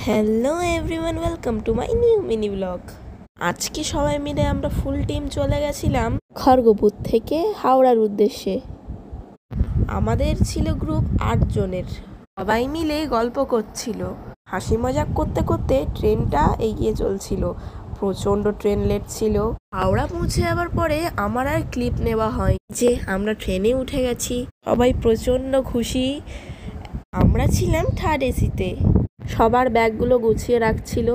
Hello everyone, welcome to my new mini blog. আজকে সবাই মিলে আমরা ফুল টিম চলে গেছিলাম খড়গপুর থেকে হাওড়ার উদ্দেশ্যে। আমাদের ছিল গ্রুপ 8 জনের। সবাই মিলে গল্প করছিল, হাসি মজাক করতে করতে ট্রেনটা এগিয়ে চলছিল। প্রচণ্ড ট্রেন লেট ছিল। হাওড়া পৌঁছে যাবার পরে আমার আর ক্লিপ নেওয়া হয় যে আমরা ট্রেনে উঠে গেছি। সবাই প্রচণ্ড খুশি। আমরা ছিলাম থার্ড এসিতে। সবার ব্যাগগুলো গুছিয়ে রাখছিল।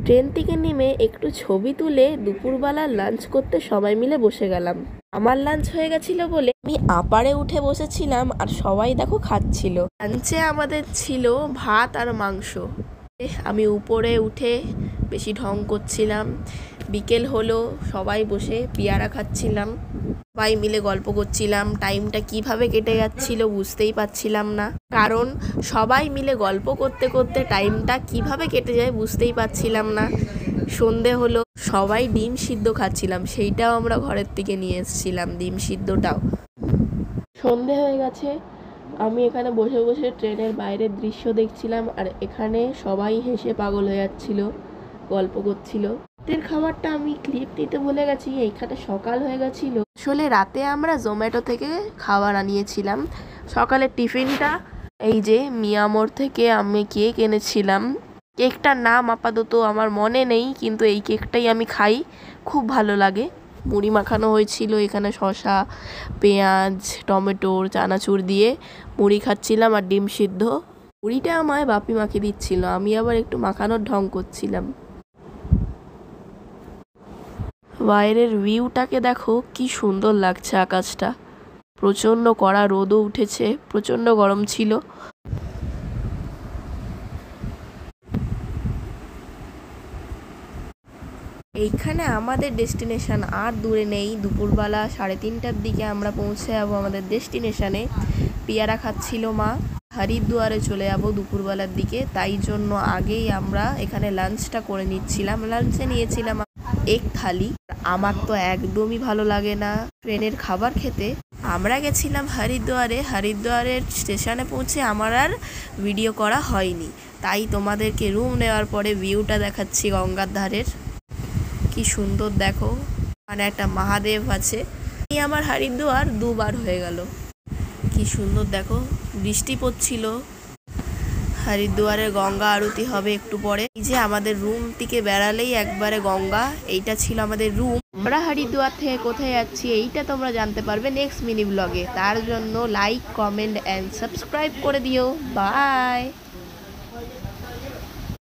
ট্রেন থেকে নেমে একটু ছবি তুলে দুপুরবেলা লাঞ্চ করতে সবাই মিলে বসে গেলাম। আমার লাঞ্চ হয়ে গেছিল বলে আমি আপারে উঠে বসেছিলাম আর সবাই দেখো খাচ্ছিল। লাঞ্চে আমাদের ছিল ভাত আর মাংস। আমি উপরে উঠে বেশি ঢং করছিলাম। বিকেল হলো, সবাই বসে পেয়ারা খাচ্ছিলাম, সবাই মিলে গল্প করছিলাম। টাইমটা কিভাবে কেটে যাচ্ছিল বুঝতেই পারছিলাম না, কারণ সবাই মিলে গল্প করতে করতে টাইমটা কিভাবে কেটে যায় বুঝতেই পারছিলাম না। সন্ধে হলো, সবাই ডিম সিদ্ধ খাচ্ছিলাম, সেইটাও আমরা ঘরের থেকে নিয়ে এসেছিলাম, ডিম সিদ্ধটাও। সন্ধে হয়ে গেছে, আমি এখানে বসে বসে ট্রেনের বাইরের দৃশ্য দেখছিলাম আর এখানে সবাই হেসে পাগল হয়ে যাচ্ছিল, গল্প করছিল। রাতের খাবারটা আমি ক্লিপ নিতে ভুলে গেছি, এইখানে সকাল হয়ে গেছিল। আসলে রাতে আমরা জোম্যাটো থেকে খাবার আনিয়েছিলাম। সকালের টিফিনটা এই যে মিয়ামোর থেকে আমি কেক এনেছিলাম। কেকটার নাম আপাতত আমার মনে নেই, কিন্তু এই কেকটাই আমি খাই, খুব ভালো লাগে। মুড়ি মাখানো হয়েছিল, এখানে শসা, পেঁয়াজ, টমেটোর চানাচুর দিয়ে মুড়ি খাচ্ছিলাম আর ডিম সিদ্ধ। মুড়িটা আমায় বাপি মাখিয়ে দিচ্ছিল, আমি আবার একটু মাখানোর ঢং করছিলাম। বাইরের ভিউটাকে দেখো, কি সুন্দর লাগছে আকাশটা। প্রচণ্ড কড়া রোদও উঠেছে, প্রচণ্ড গরম ছিল। এইখানে আমাদের ডেস্টিনেশন আর দূরে নেই। দুপুরবেলা 3:30টার দিকে আমরা পৌঁছে যাবো আমাদের ডেস্টিনেশনে। পেয়ারা খাচ্ছিল মা। হরিদ্বারে চলে যাবো দুপুরবেলার দিকে, তাই জন্য আগেই আমরা এখানে লাঞ্চটা করে নিচ্ছিলাম। লাঞ্চে নিয়েছিলাম এক থালি। আমার তো একদমই ভালো লাগে না ট্রেনের খাবার খেতে। আমরা গেছিলাম হরিদ্বারে। হরিদ্বারের স্টেশনে পৌঁছে আমার আর ভিডিও করা হয়নি, তাই তোমাদেরকে রুম নেওয়ার পরে ভিউটা দেখাচ্ছি গঙ্গার ধারের। কি সুন্দর দেখো, মানে একটা মহাদেব আছে। এই আমার হরিদ্বার 2 বার হয়ে গেল। কি সুন্দর দেখো, বৃষ্টি পড়ছিল। হরিদ্বারের গঙ্গা আরতি হবে একটু পরে। এই যে আমাদের রুম থেকে বেড়ালেই একবারে গঙ্গা। এইটা ছিল আমাদের রুম। আমরা হরিদ্বার থেকে কোথায় যাচ্ছি এইটা তোমরা জানতে পারবে নেক্সট মিনি ব্লগে। তার জন্য লাইক, কমেন্ট অ্যান্ড সাবস্ক্রাইব করে দিও। বাই।